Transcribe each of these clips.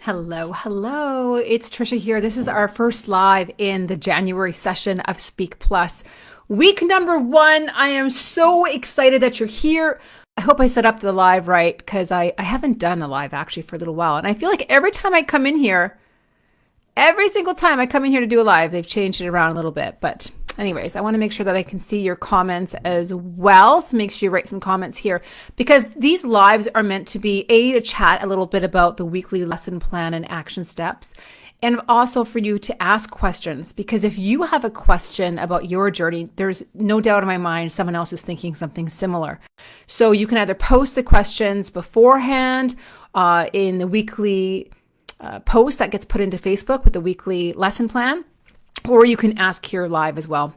Hello, hello. It's Trisha here. This is our first live in the January session of Speak Plus. Week number 1. I am so excited that you're here. I hope I set up the live right because I haven't done a live actually for a little while. And I feel like every time I come in here, every single time I come in here to do a live, they've changed it around a little bit. But anyways, I want to make sure that I can see your comments as well. So make sure you write some comments here because these lives are meant to be to chat a little bit about the weekly lesson plan and action steps. And also for you to ask questions, because if you have a question about your journey, there's no doubt in my mind someone else is thinking something similar. So you can either post the questions beforehand in the weekly post that gets put into Facebook with the weekly lesson plan, or you can ask here live as well.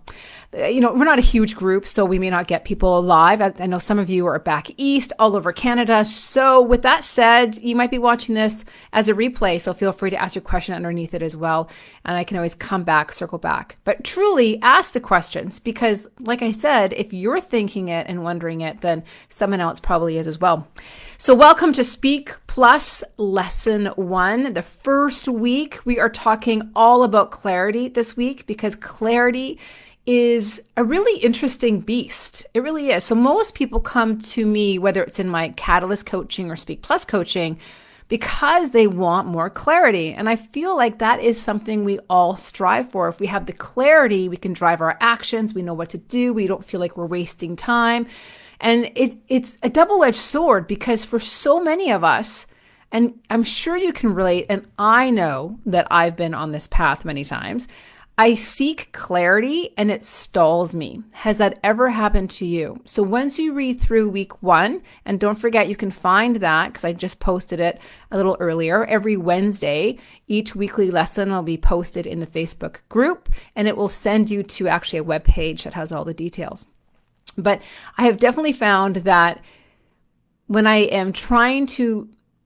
We're not a huge group, so we may not get people live. I know some of you are back east, all over Canada. So with that said, you might be watching this as a replay, so feel free to ask your question underneath it as well. And I can always come back, circle back. But truly ask the questions because, like I said, if you're thinking it and wondering it, then someone else probably is as well. So welcome to Speak Plus Lesson 1. The first week, we are talking all about clarity this week because clarity is a really interesting beast. It really is. So most people come to me, whether it's in my Catalyst coaching or Speak Plus coaching, because they want more clarity. And I feel like that is something we all strive for. If we have the clarity, we can drive our actions. We know what to do. We don't feel like we're wasting time. And it's a double-edged sword because for so many of us, and I'm sure you can relate, and I know that I've been on this path many times, I seek clarity and it stalls me. Has that ever happened to you? So once you read through week 1, and don't forget you can find that because I just posted it a little earlier, every Wednesday, each weekly lesson will be posted in the Facebook group and it will send you to actually a web page that has all the details. But I have definitely found that when I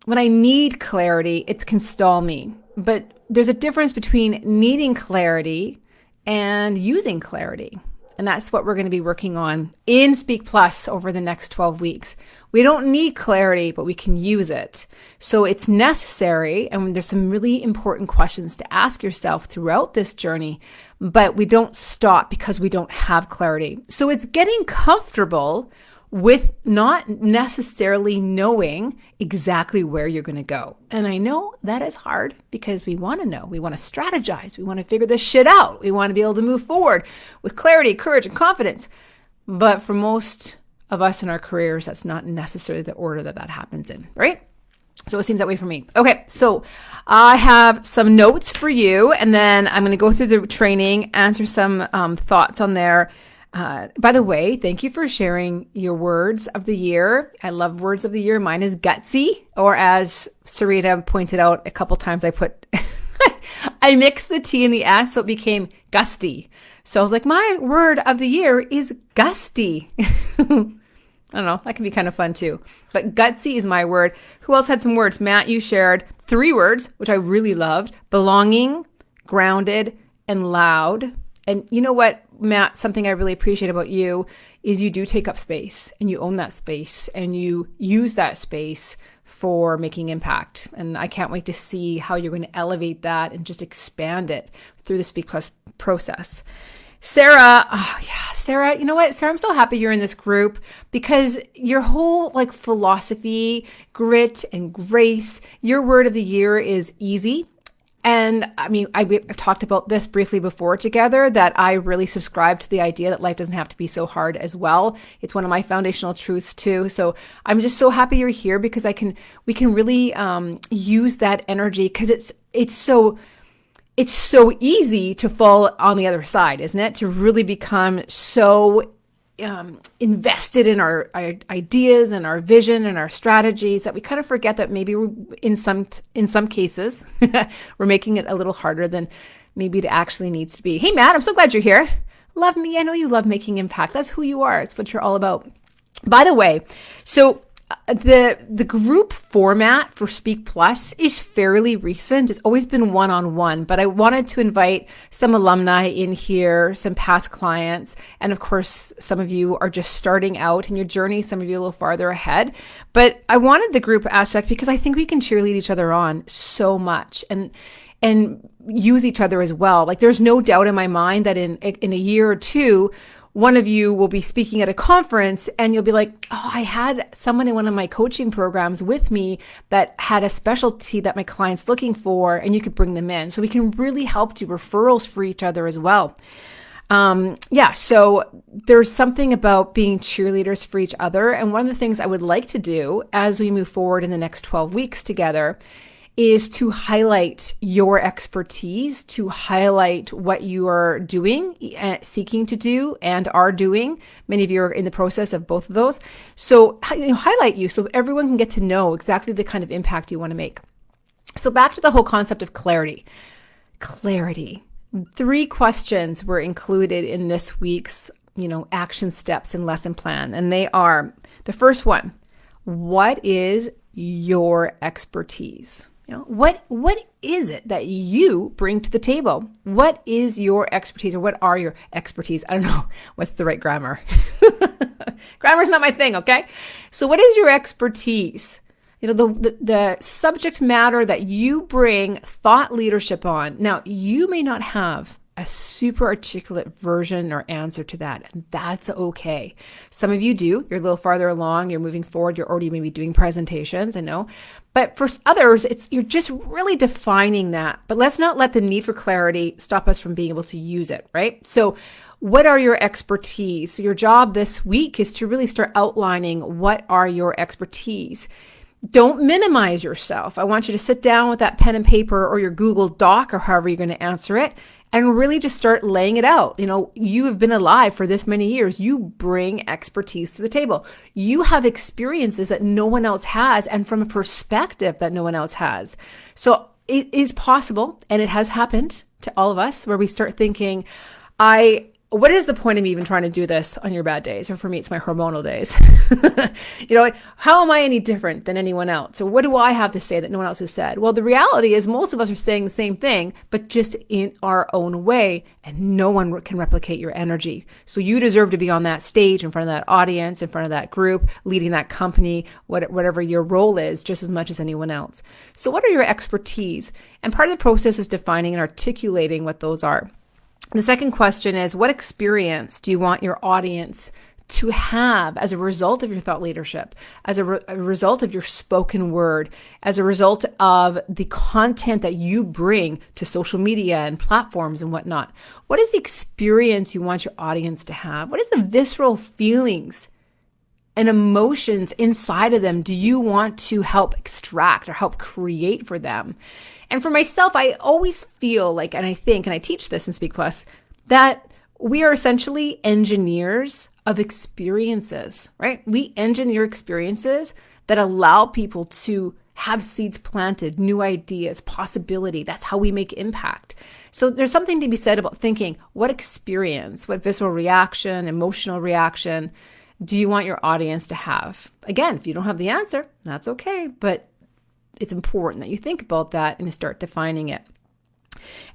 need clarity, it can stall me. But there's a difference between needing clarity and using clarity. And that's what we're going to be working on in Speak Plus over the next 12 weeks. We don't need clarity, but we can use it. So it's necessary. And there's some really important questions to ask yourself throughout this journey, but we don't stop because we don't have clarity. So it's getting comfortable with not necessarily knowing exactly where you're going to go. And I know that is hard because we want to know, we want to strategize, we want to figure this shit out. We want to be able to move forward with clarity, courage, and confidence. But for most of us in our careers, that's not necessarily the order that happens in, right? So it seems that way for me. Okay, so I have some notes for you, and then I'm going to go through the training, answer some thoughts on there. By the way, thank you for sharing your words of the year. I love words of the year. Mine is gutsy, or as Sarita pointed out a couple times, I put, I mixed the T and the S, so it became gusty. So I was like, my word of the year is gusty. I don't know, that can be kind of fun too. But gutsy is my word. Who else had some words? Matt, you shared 3 words, which I really loved. Belonging, grounded, and loud. And you know what, Matt, something I really appreciate about you is you do take up space and you own that space and you use that space for making impact. And I can't wait to see how you're going to elevate that and just expand it through the Speak Plus process. Sarah, Sarah, you know what? Sarah, I'm so happy you're in this group because your whole philosophy, grit and grace, your word of the year is easy. And I mean, I've talked about this briefly before together, that I really subscribe to the idea that life doesn't have to be so hard as well. It's one of my foundational truths too. So I'm just so happy you're here because we can really use that energy because it's so easy to fall on the other side, isn't it? To really become so invested in our ideas and our vision and our strategies that we kind of forget that maybe in some cases we're making it a little harder than maybe it actually needs to be. Hey Matt, I'm so glad you're here. Love me. I know you love making impact. That's who you are. It's what you're all about. By the way, so The group format for Speak Plus is fairly recent. It's always been one-on-one, but I wanted to invite some alumni in here, some past clients, and of course, some of you are just starting out in your journey, some of you a little farther ahead. But I wanted the group aspect because I think we can cheerlead each other on so much and use each other as well. Like, there's no doubt in my mind that in a year or two, one of you will be speaking at a conference and you'll be like, oh, I had someone in one of my coaching programs with me that had a specialty that my client's looking for, and you could bring them in. So we can really help do referrals for each other as well. So there's something about being cheerleaders for each other. And one of the things I would like to do as we move forward in the next 12 weeks together is to highlight your expertise, to highlight what you are doing, seeking to do, and are doing. Many of you are in the process of both of those. So highlight you so everyone can get to know exactly the kind of impact you want to make. So back to the whole concept of clarity. Clarity. 3 questions were included in this week's, action steps and lesson plan. And they are, the first one, what is your expertise? What is it that you bring to the table? What is your expertise, or what are your expertise? I don't know what's the right grammar. Grammar's not my thing, okay? So what is your expertise? The subject matter that you bring thought leadership on. Now, you may not have a super articulate version or answer to that, and that's okay. Some of you do. You're a little farther along. You're moving forward. You're already maybe doing presentations, I know. But for others, you're just really defining that. But let's not let the need for clarity stop us from being able to use it, right? So what are your expertise? So your job this week is to really start outlining what are your expertise. Don't minimize yourself. I want you to sit down with that pen and paper or your Google Doc or however you're going to answer it, and really just start laying it out. You have been alive for this many years. You bring expertise to the table. You have experiences that no one else has, and from a perspective that no one else has. So it is possible, and it has happened to all of us, where we start thinking, what is the point of me even trying to do this on your bad days? Or for me, it's my hormonal days. How am I any different than anyone else? Or what do I have to say that no one else has said? Well, the reality is most of us are saying the same thing, but just in our own way, and no one can replicate your energy. So you deserve to be on that stage, in front of that audience, in front of that group, leading that company, whatever your role is, just as much as anyone else. So what are your expertise? And part of the process is defining and articulating what those are. The second question is, what experience do you want your audience to have as a result of your thought leadership, as a result of your spoken word, as a result of the content that you bring to social media and platforms and whatnot? What is the experience you want your audience to have? What is the visceral feelings and emotions inside of them do you want to help extract or help create for them? And for myself, I always feel like, and I think, and I teach this in Speak Plus, that we are essentially engineers of experiences, right? We engineer experiences that allow people to have seeds planted, new ideas, possibility. That's how we make impact. So there's something to be said about thinking, what experience, what visceral reaction, emotional reaction do you want your audience to have? Again, if you don't have the answer, that's okay, but it's important that you think about that and to start defining it.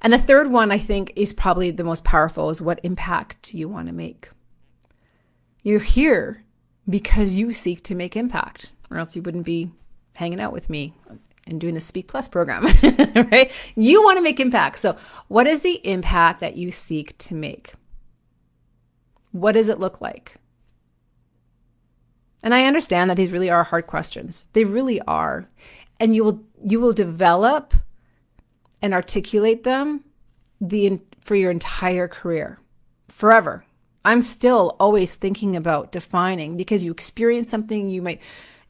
And the third one, I think, is probably the most powerful, is what impact do you want to make? You're here because you seek to make impact, or else you wouldn't be hanging out with me and doing the Speak Plus program, right? You want to make impact. So what is the impact that you seek to make? What does it look like? And I understand that these really are hard questions. They really are. And you will develop and articulate them for your entire career, forever. I'm still always thinking about defining, because you experience something, you might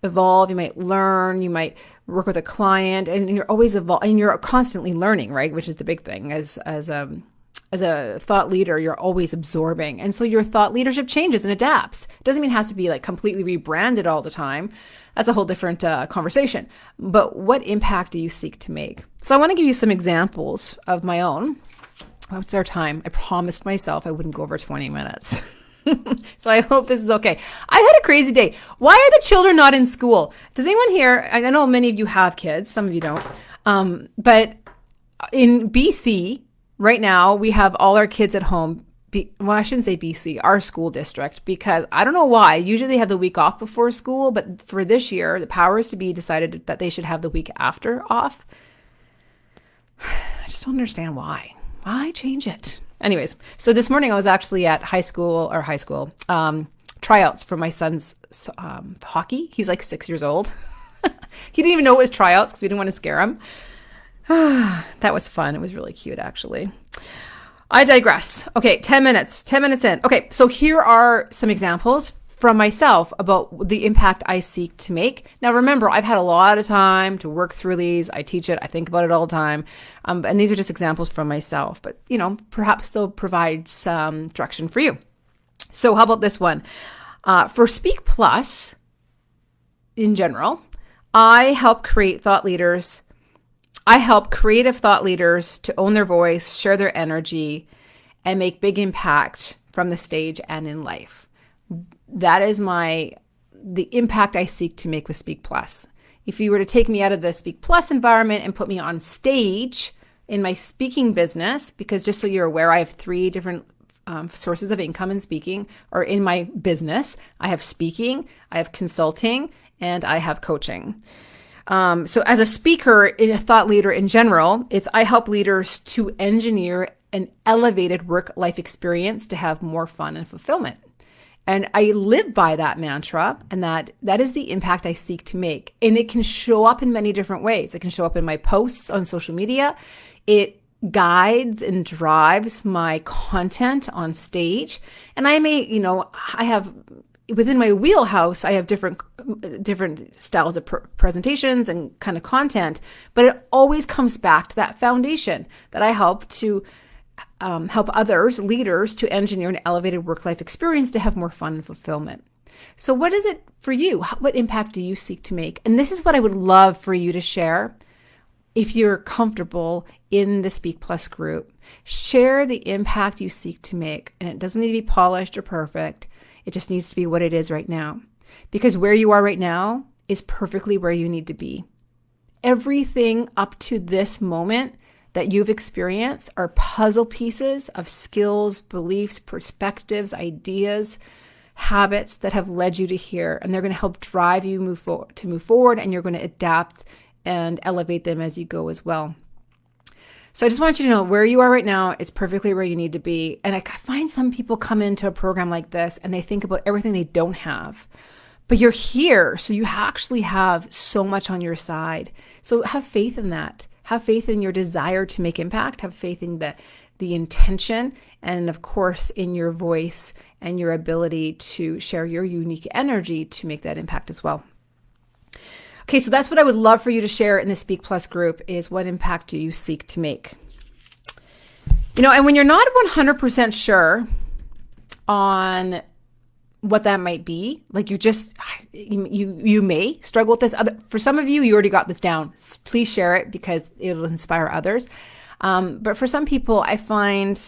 evolve, you might learn, you might work with a client, and you're always evolving, and you're constantly learning, right? Which is the big thing. As a thought leader, you're always absorbing. And so your thought leadership changes and adapts. It doesn't mean it has to be like completely rebranded all the time. That's a whole different conversation. But what impact do you seek to make? So I want to give you some examples of my own. What's our time? I promised myself I wouldn't go over 20 minutes. So I hope this is okay. I had a crazy day. Why are the children not in school? Does anyone here, I know many of you have kids, some of you don't, but in BC right now, we have all our kids at home. Well, I shouldn't say BC, our school district, because I don't know why. Usually they have the week off before school, but for this year, the powers to be decided that they should have the week after off. I just don't understand why. Why change it? Anyways, so this morning I was actually at high school tryouts for my son's hockey. He's like 6 years old. He didn't even know it was tryouts because we didn't want to scare him. That was fun. It was really cute, actually. I digress. Okay, 10 minutes in. Okay, so here are some examples from myself about the impact I seek to make. Now, remember, I've had a lot of time to work through these. I teach it. I think about it all the time. And these are just examples from myself, but perhaps they'll provide some direction for you. So how about this one? For Speak Plus, in general, I help creative thought leaders to own their voice, share their energy, and make big impact from the stage and in life. That is the impact I seek to make with Speak Plus. If you were to take me out of the Speak Plus environment and put me on stage in my speaking business, because just so you're aware, I have 3 different sources of income in speaking, or in my business. I have speaking, I have consulting, and I have coaching. So as a speaker, a thought leader in general, I help leaders to engineer an elevated work-life experience to have more fun and fulfillment. And I live by that mantra, and that is the impact I seek to make. And it can show up in many different ways. It can show up in my posts on social media. It guides and drives my content on stage. And I have within my wheelhouse, I have different styles of presentations and kind of content, but it always comes back to that foundation that I help to help others, leaders, to engineer an elevated work-life experience to have more fun and fulfillment. So what is it for you? What impact do you seek to make? And this is what I would love for you to share. If you're comfortable in the Speak Plus group, share the impact you seek to make. And it doesn't need to be polished or perfect. It just needs to be what it is right now. Because where you are right now is perfectly where you need to be. Everything up to this moment that you've experienced are puzzle pieces of skills, beliefs, perspectives, ideas, habits that have led you to here. And they're going to help drive you move forward, and you're going to adapt and elevate them as you go as well. So I just want you to know where you are right now is perfectly where you need to be. And I find some people come into a program like this and they think about everything they don't have. But you're here, so you actually have so much on your side. So have faith in that. Have faith in your desire to make impact. Have faith in the intention, and of course in your voice and your ability to share your unique energy to make that impact as well. Okay, so that's what I would love for you to share in the Speak Plus group, is what impact do you seek to make? And when you're not 100% sure on what that might be, like you may struggle with this. For some of you, you already got this down. Please share it because it'll inspire others. But for some people, I find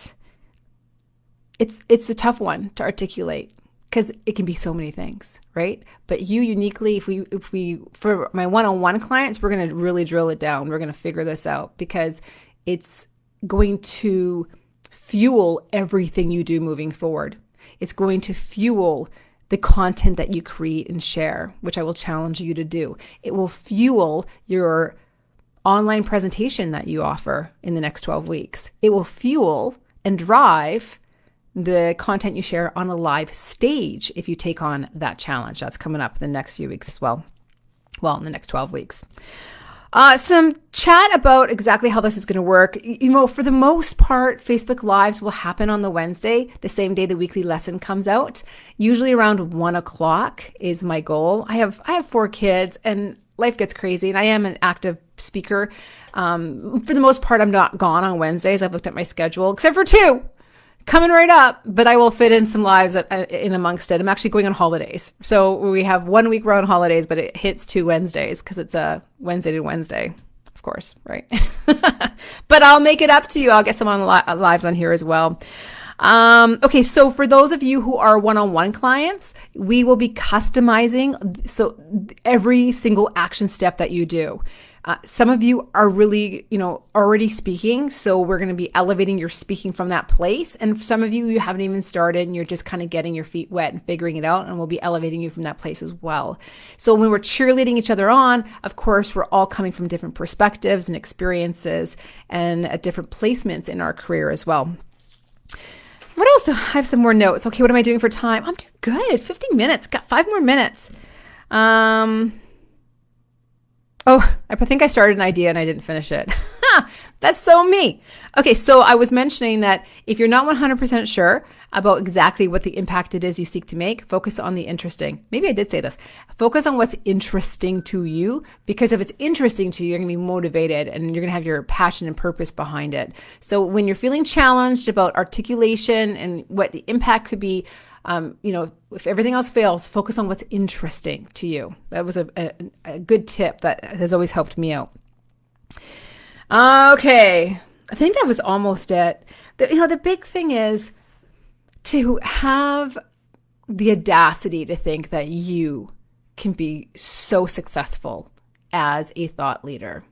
it's a tough one to articulate, because it can be so many things, right? But you uniquely, if we for my one-on-one clients, we're going to really drill it down. We're going to figure this out, because it's going to fuel everything you do moving forward. It's going to fuel the content that you create and share, which I will challenge you to do. It will fuel your online presentation that you offer in the next 12 weeks. It will fuel and drive the content you share on a live stage if you take on that challenge. That's coming up in the next few weeks as well. Well, in the next 12 weeks. Some chat about exactly how this is going to work. For the most part, Facebook Lives will happen on the Wednesday, the same day the weekly lesson comes out. Usually around 1:00 is my goal. I have 4 kids and life gets crazy, and I am an active speaker. For the most part, I'm not gone on Wednesdays. I've looked at my schedule, except for 2. Coming right up, but I will fit in some lives in amongst it. I'm actually going on holidays. So we have 1 week we're on holidays, but it hits 2 Wednesdays because it's a Wednesday to Wednesday, of course, right? But I'll make it up to you. I'll get some on lives on here as well. Okay, so for those of you who are one-on-one clients, we will be customizing so every single action step that you do. Some of you are really, already speaking, so we're going to be elevating your speaking from that place. And some of you haven't even started and you're just kind of getting your feet wet and figuring it out, and we'll be elevating you from that place as well. So when we're cheerleading each other on, of course, we're all coming from different perspectives and experiences and at different placements in our career as well. What else? I have some more notes. Okay, what am I doing for time? I'm doing good. 15 minutes. Got 5 more minutes. I think I started an idea and I didn't finish it. That's so me. Okay, so I was mentioning that if you're not 100% sure about exactly what the impact it is you seek to make, focus on the interesting. Maybe I did say this. Focus on what's interesting to you, because if it's interesting to you, you're going to be motivated and you're going to have your passion and purpose behind it. So when you're feeling challenged about articulation and what the impact could be, if everything else fails, focus on what's interesting to you. That was a good tip that has always helped me out. Okay, I think that was almost it. The big thing is to have the audacity to think that you can be so successful as a thought leader.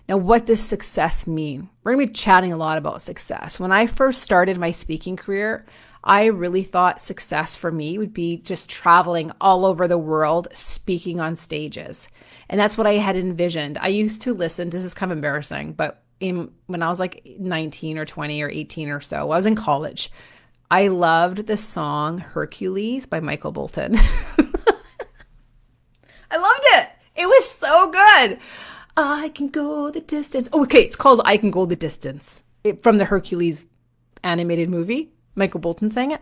Now, what does success mean? We're going to be chatting a lot about success. When I first started my speaking career, I really thought success for me would be just traveling all over the world, speaking on stages. And that's what I had envisioned. I used to listen, this is kind of embarrassing, but when I was like 19 or 20 or 18 or so, I was in college. I loved the song Hercules by Michael Bolton. I loved it. It was so good. I can go the distance. Oh, okay, it's called I Can Go the Distance from the Hercules animated movie. Michael Bolton sang it.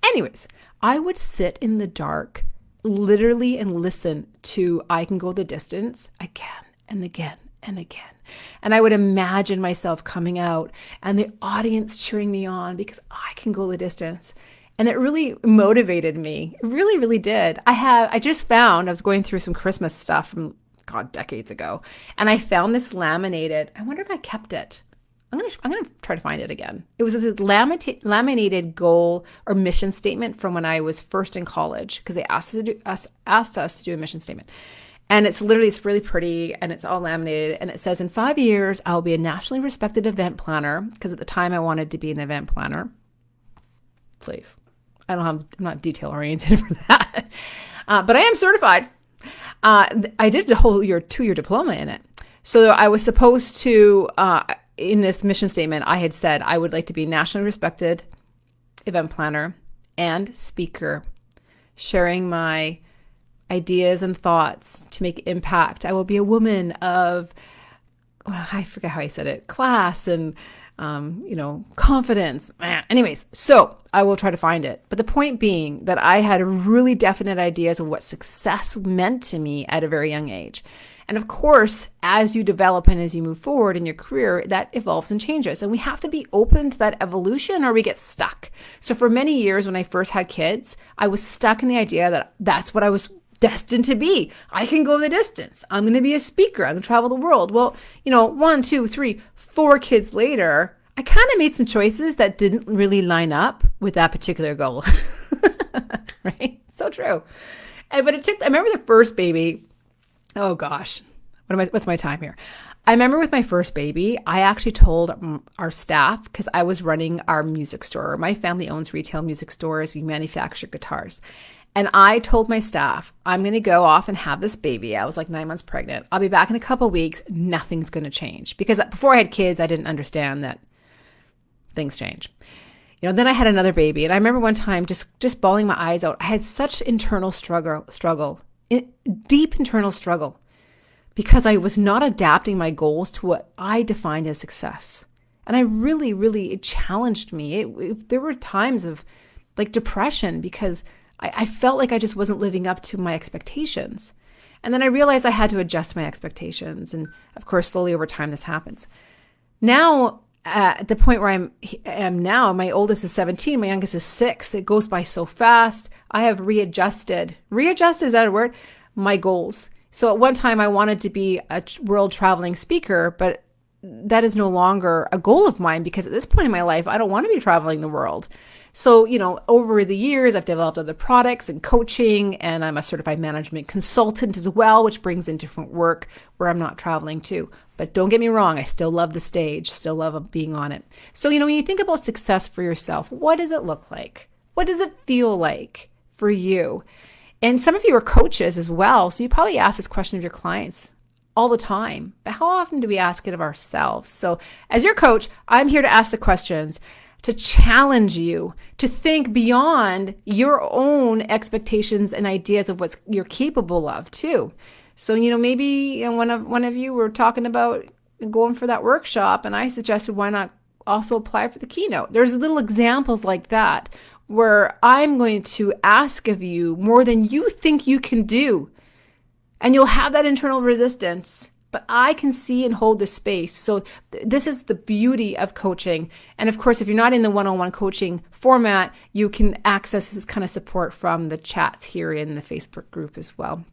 Anyways, I would sit in the dark, literally, and listen to I Can Go the Distance again and again and again. And I would imagine myself coming out and the audience cheering me on because I can go the distance. And it really motivated me. It really, really did. I just found, I was going through some Christmas stuff from, decades ago. And I found this laminated, I wonder if I kept it. I'm gonna try to find it again. It was a laminated goal or mission statement from when I was first in college, because they asked us to do a mission statement. And it's really pretty, and it's all laminated, and it says, in 5 years, I'll be a nationally respected event planner, because at the time I wanted to be an event planner. Please. I'm not detail oriented for that. But I am certified. I did a whole 2-year diploma in it. So I was supposed to, in this mission statement, I had said I would like to be nationally respected event planner and speaker, sharing my ideas and thoughts to make impact. I will be a woman of, I forget how I said it, class and, confidence. Anyways, so I will try to find it. But the point being that I had really definite ideas of what success meant to me at a very young age. And of course, as you develop and as you move forward in your career, that evolves and changes. And we have to be open to that evolution or we get stuck. So for many years when I first had kids, I was stuck in the idea that that's what I was destined to be. I can go the distance. I'm going to be a speaker. I'm going to travel the world. Well, 1, 2, 3, 4 kids later, I kind of made some choices that didn't really line up with that particular goal. Right? So true. But I remember the first baby. Oh gosh, what's my time here? I remember with my first baby, I actually told our staff, because I was running our music store. My family owns retail music stores. We manufacture guitars. And I told my staff, I'm going to go off and have this baby. I was like 9 months pregnant. I'll be back in a couple of weeks. Nothing's going to change. Because before I had kids, I didn't understand that things change. Then I had another baby. And I remember one time just bawling my eyes out. I had such internal struggle. Deep internal struggle, because I was not adapting my goals to what I defined as success. And it challenged me. There were times of like depression because I felt like I just wasn't living up to my expectations. And then I realized I had to adjust my expectations. And of course, slowly over time, this happens. Now, at the point where I am now, my oldest is 17, my youngest is 6. It goes by so fast. I have readjusted, is that a word? My goals. So at one time I wanted to be a world traveling speaker, but that is no longer a goal of mine, because at this point in my life, I don't want to be traveling the world. So, over the years, I've developed other products and coaching, and I'm a certified management consultant as well, which brings in different work where I'm not traveling too. But don't get me wrong, I still love the stage, still love being on it. So, when you think about success for yourself, what does it look like? What does it feel like for you? And some of you are coaches as well, so you probably ask this question of your clients all the time. But how often do we ask it of ourselves? So as your coach, I'm here to ask the questions, to challenge you, to think beyond your own expectations and ideas of what you're capable of too. So, maybe one of you were talking about going for that workshop, and I suggested, why not also apply for the keynote? There's little examples like that where I'm going to ask of you more than you think you can do. And you'll have that internal resistance, but I can see and hold the space. So this is the beauty of coaching. And of course, if you're not in the one-on-one coaching format, you can access this kind of support from the chats here in the Facebook group as well.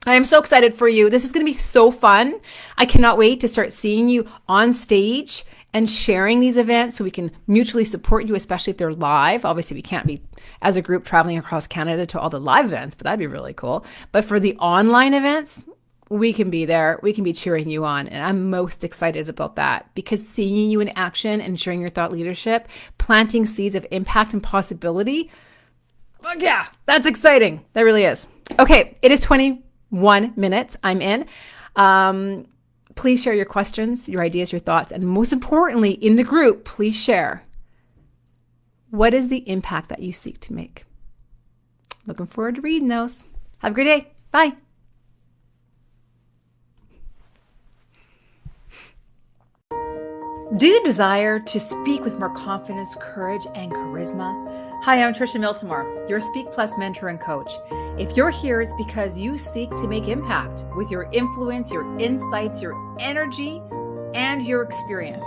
I am so excited for you. This is going to be so fun. I cannot wait to start seeing you on stage and sharing these events so we can mutually support you, especially if they're live. Obviously, we can't be, as a group, traveling across Canada to all the live events, but that'd be really cool. But for the online events, we can be there. We can be cheering you on. And I'm most excited about that, because seeing you in action and sharing your thought leadership, planting seeds of impact and possibility, well, yeah, that's exciting. That really is. Okay, it is 21 minutes. I'm in. Please share your questions, your ideas, your thoughts, and most importantly, in the group, please share, what is the impact that you seek to make? Looking forward to reading those. Have a great day. Bye. Do you desire to speak with more confidence, courage, and charisma? Hi, I'm Trisha Miltimore, your Speak Plus mentor and coach. If you're here, it's because you seek to make impact with your influence, your insights, your energy, and your experience.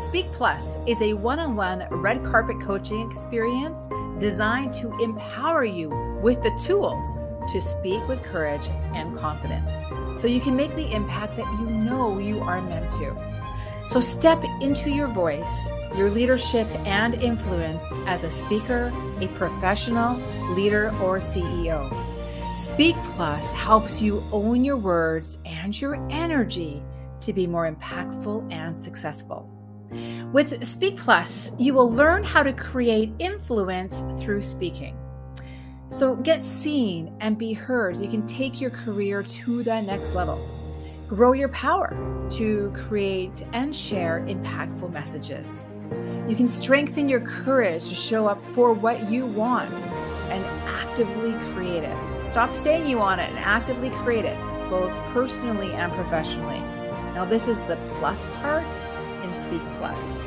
Speak Plus is a one-on-one red carpet coaching experience designed to empower you with the tools to speak with courage and confidence, so you can make the impact that you know you are meant to. So step into your voice, your leadership and influence as a speaker, a professional, leader, or CEO. Speak Plus helps you own your words and your energy to be more impactful and successful. With Speak Plus, you will learn how to create influence through speaking. So get seen and be heard so you can take your career to the next level. Grow your power to create and share impactful messages. You can strengthen your courage to show up for what you want and actively create it. Stop saying you want it and actively create it, both personally and professionally. Now, this is the plus part in Speak Plus.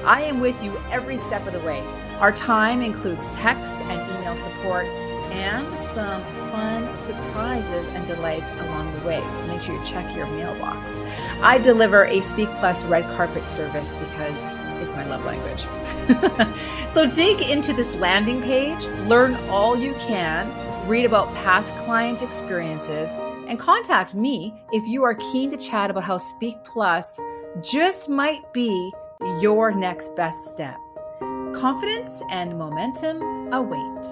I am with you every step of the way. Our time includes text and email support and some fun surprises and delights along the way. So make sure you check your mailbox. I deliver a Speak Plus red carpet service because it's my love language. So dig into this landing page, learn all you can, read about past client experiences, and contact me if you are keen to chat about how Speak Plus just might be your next best step. Confidence and momentum await.